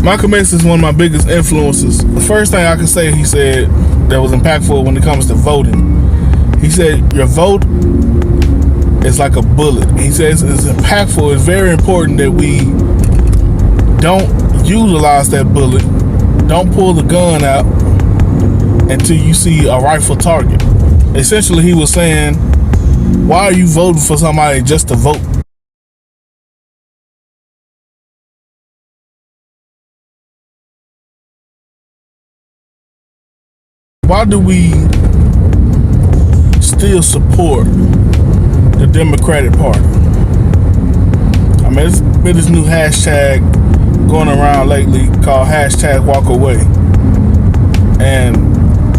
Malcolm X is one of my biggest influences. The first thing I can say he said that was impactful when it comes to voting, he said, your vote is like a bullet. He says it's impactful. It's very important that we don't utilize that bullet. Don't pull the gun out until you see a rifle target. Essentially, he was saying, why are you voting for somebody just to vote? Why do we still support the Democratic Party? I mean, there's been this new hashtag going around lately called hashtag walkaway. And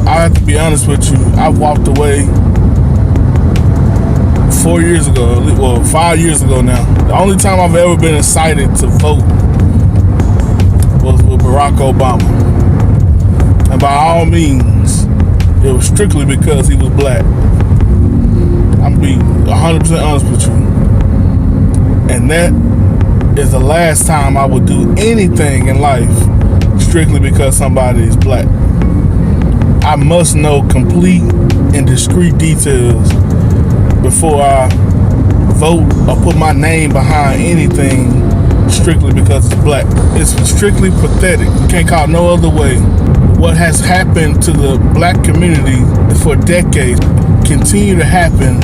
I have to be honest with you, I walked away 4 years ago, well, 5 years ago now. The only time I've ever been excited to vote was with Barack Obama. And by all means, it was strictly because he was black. I'm being 100% honest with you. And that is the last time I would do anything in life strictly because somebody is black. I must know complete and discrete details before I vote or put my name behind anything strictly because it's black. It's strictly pathetic. You can't call it no other way. What has happened to the black community for decades continue to happen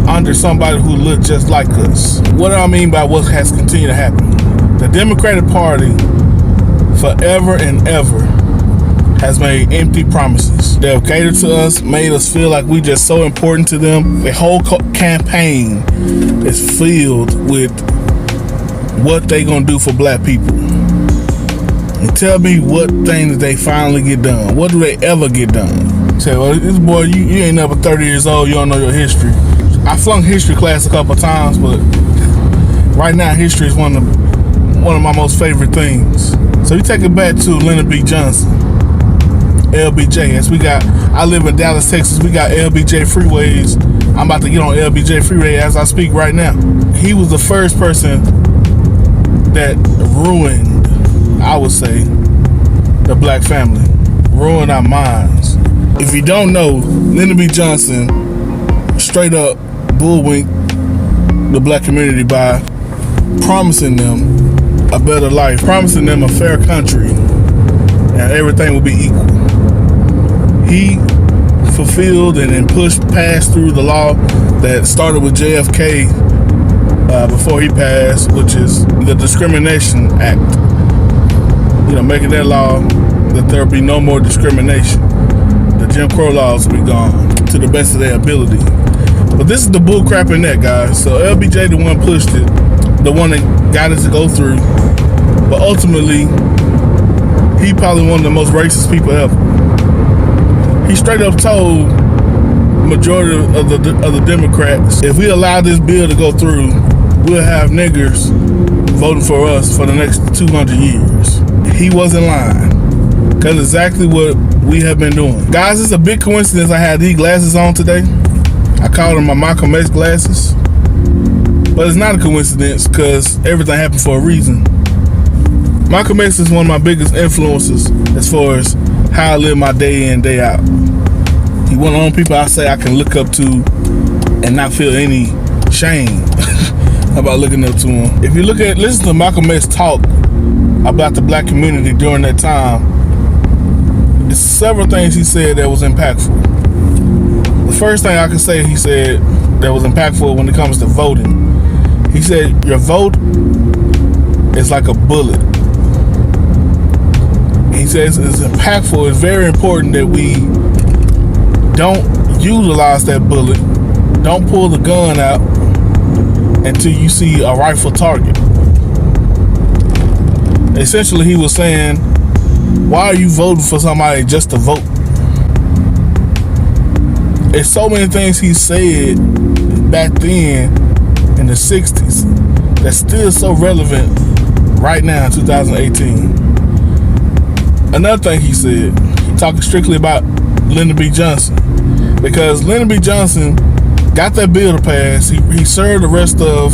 under somebody who looked just like us. What do I mean by what has continued to happen? The Democratic Party forever and ever has made empty promises. They've catered to us, made us feel like we just so important to them. The whole campaign is filled with what they gonna do for black people. And tell me what things they finally get done. What do they ever get done? Say, well, this boy, you ain't never 30 years old, you don't know your history. I flunked history class a couple of times, but right now history is one of my most favorite things. So you take it back to Leonard B. Johnson, LBJ. I live in Dallas, Texas. We got LBJ freeways. I'm about to get on LBJ freeway as I speak right now. He was the first person that ruined, I would say, the black family. Ruined our minds. If you don't know, Leonard B. Johnson straight up bullwinked the black community by promising them a better life, promising them a fair country, and everything will be equal. He fulfilled and then passed through the law that started with JFK before he passed, which is the Discrimination Act. You know, making that law that there will be no more discrimination. The Jim Crow laws will be gone to the best of their ability. But this is the bull crap in that, guys. So LBJ the one pushed it, the one that got it to go through. But ultimately, he probably one of the most racist people ever. He straight up told the majority of the Democrats, if we allow this bill to go through, we'll have niggers voting for us for the next 200 years. He wasn't lying. Because exactly what we have been doing. Guys, it's a big coincidence I had these glasses on today. I call them my Malcolm X glasses. But it's not a coincidence because everything happened for a reason. Malcolm X is one of my biggest influences as far as how I live my day in, day out. He one of the only people I say I can look up to and not feel any shame about looking up to him. If you listen to Malcolm X talk about the black community during that time, there's several things he said that was impactful. The first thing I can say he said that was impactful when it comes to voting, he said, your vote is like a bullet. He says it's impactful. It's very important that we don't utilize that bullet. Don't pull the gun out until you see a rifle target. Essentially, he was saying, why are you voting for somebody just to vote? There's so many things he said back then in the 60s that's still so relevant right now in 2018. Another thing he said, talking strictly about Lyndon B. Johnson, because Lyndon B. Johnson got that bill to pass. He served the rest of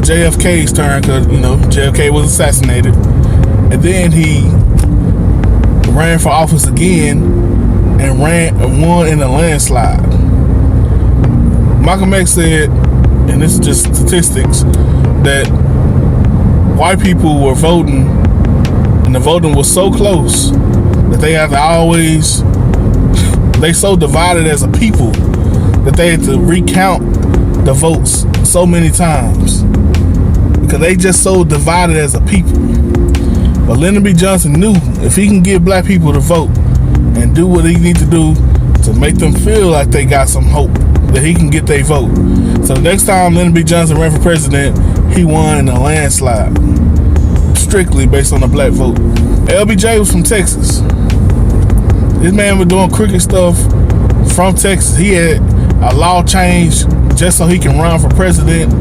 JFK's term because, JFK was assassinated. then he ran for office again and won in a landslide. Malcolm X said, and this is just statistics, that white people were voting, and the voting was so close that they had to always, they so divided as a people that they had to recount the votes so many times because they just so divided as a people. But Lyndon B. Johnson knew if he can get black people to vote and do what he needs to do to make them feel like they got some hope, that he can get their vote. So the next time Lyndon B. Johnson ran for president, he won in a landslide, strictly based on the black vote. LBJ was from Texas. This man was doing crooked stuff from Texas. He had a law change just so he can run for president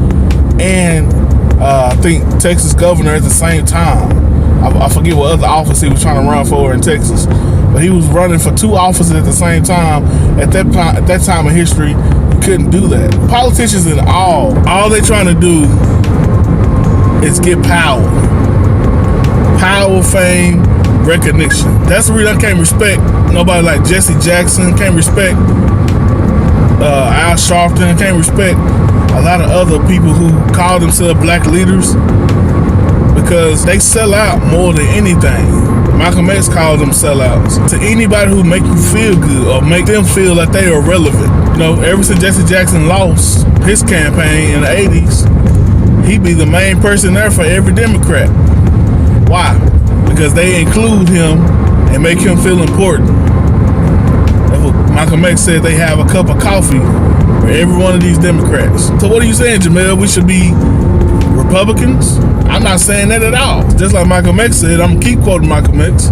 and I think Texas governor at the same time. I forget what other office he was trying to run for in Texas, but he was running for 2 offices at the same time. At that time in history, you couldn't do that. Politicians in all they trying to do is get power, fame, recognition. That's the reason I can't respect nobody like Jesse Jackson, can't respect Al Sharpton, can't respect a lot of other people who call themselves black leaders, because they sell out more than anything. Malcolm X called them sellouts. To anybody who make you feel good or make them feel like they are relevant. You know, ever since Jesse Jackson lost his campaign in the 80s, he be the main person there for every Democrat. Why? Because they include him and make him feel important. That's what Malcolm X said, they have a cup of coffee for every one of these Democrats. So what are you saying, Jamel? We should be Republicans? I'm not saying that at all. Just like Malcolm X said, I'm gonna keep quoting Malcolm X.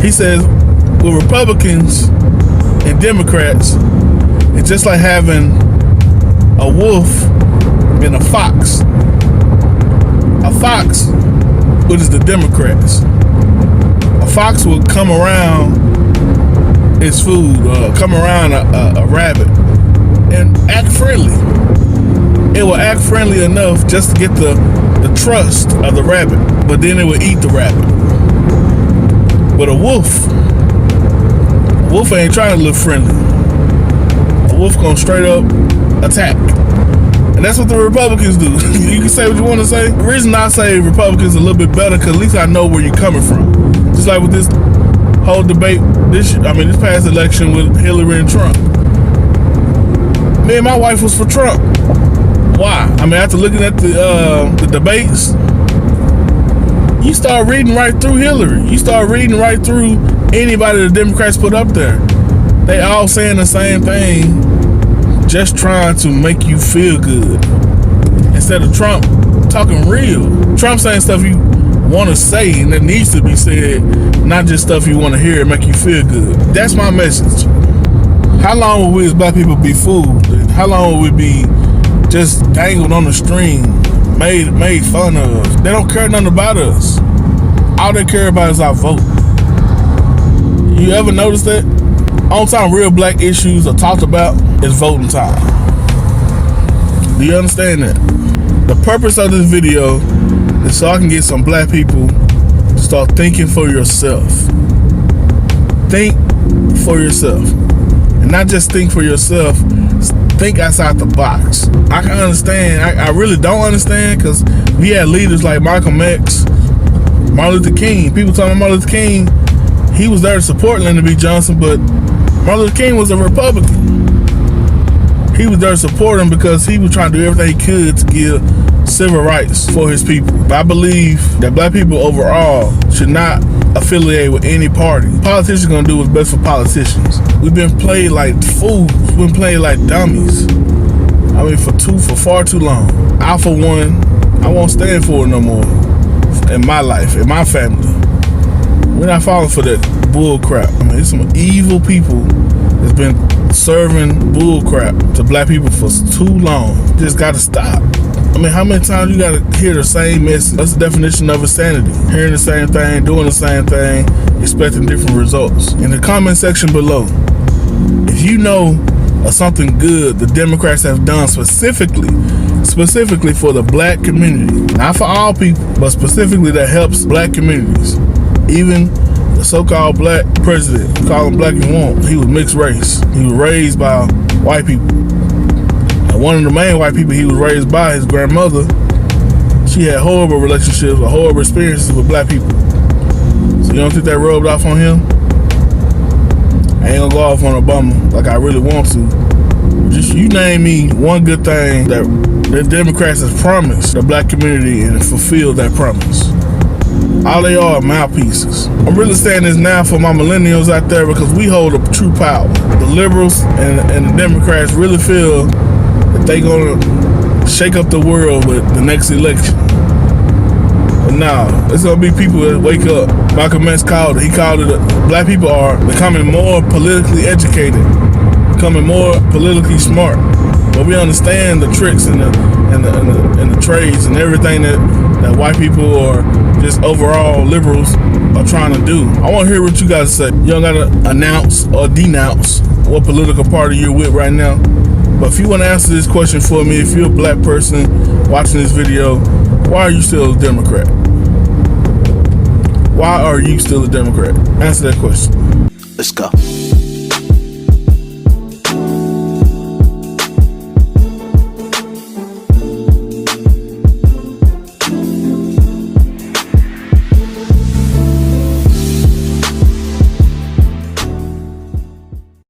He says, with Republicans and Democrats, it's just like having a wolf and a fox. A fox, which is the Democrats. A fox will come around its food, come around a rabbit and act friendly. It will act friendly enough just to get the trust of the rabbit, but then it will eat the rabbit. But a wolf ain't trying to look friendly. A wolf gonna straight up attack. And that's what the Republicans do. You can say what you want to say. The reason I say Republicans are a little bit better, because at least I know where you're coming from. Just like with this whole debate, this past election with Hillary and Trump. Me and my wife was for Trump. Why? After looking at the debates, you start reading right through Hillary. You start reading right through anybody the Democrats put up there. They all saying the same thing, just trying to make you feel good. Instead of Trump talking real. Trump saying stuff you want to say and that needs to be said, not just stuff you want to hear and make you feel good. That's my message. How long will we as black people be fooled? How long will we be just dangled on the string, made fun of? They don't care nothing about us. All they care about is our vote. You ever notice that? Only time real black issues are talked about is voting time. Do you understand that? The purpose of this video is so I can get some black people to start thinking for yourself. Think for yourself. And not just think for yourself, think outside the box. I can understand, I really don't understand, because we had leaders like Malcolm X, Martin Luther King. People talking about Martin Luther King, he was there to support Lyndon B. Johnson, but Martin Luther King was a Republican. He was there to support him because he was trying to do everything he could to give civil rights for his people. But I believe that black people overall should not affiliate with any party. Politicians are gonna do what's best for politicians. We've been played like fools. We've been played like dummies. For far too long. I, for one, I won't stand for it no more. In my life, in my family. We're not falling for that bull crap. It's some evil people that's been serving bull crap to black people for too long. Just gotta stop. How many times you gotta hear the same message? That's the definition of insanity. Hearing the same thing, doing the same thing, expecting different results. In the comment section below, if you know or something good the Democrats have done specifically for the black community. Not for all people, but specifically that helps black communities. Even the so-called black president, call him black if you want, he was mixed race. He was raised by white people. And one of the main white people he was raised by, his grandmother, she had horrible relationships or horrible experiences with black people. So you don't think that rubbed off on him? I ain't gonna go off on Obama like I really want to. Just you name me one good thing that the Democrats have promised the black community and fulfilled that promise. All they are mouthpieces. I'm really saying this now for my millennials out there because we hold a true power. The liberals and the Democrats really feel that they gonna shake up the world with the next election. But nah, it's gonna be people that wake up. Malcolm X called it. He called it, black people are becoming more politically educated, becoming more politically smart. But we understand the tricks and the trades and everything that white people or just overall liberals are trying to do. I want to hear what you guys say. You don't gotta announce or denounce what political party you're with right now. But if you want to answer this question for me, if you're a black person watching this video, why are you still a Democrat? Why are you still a Democrat? Answer that question. Let's go.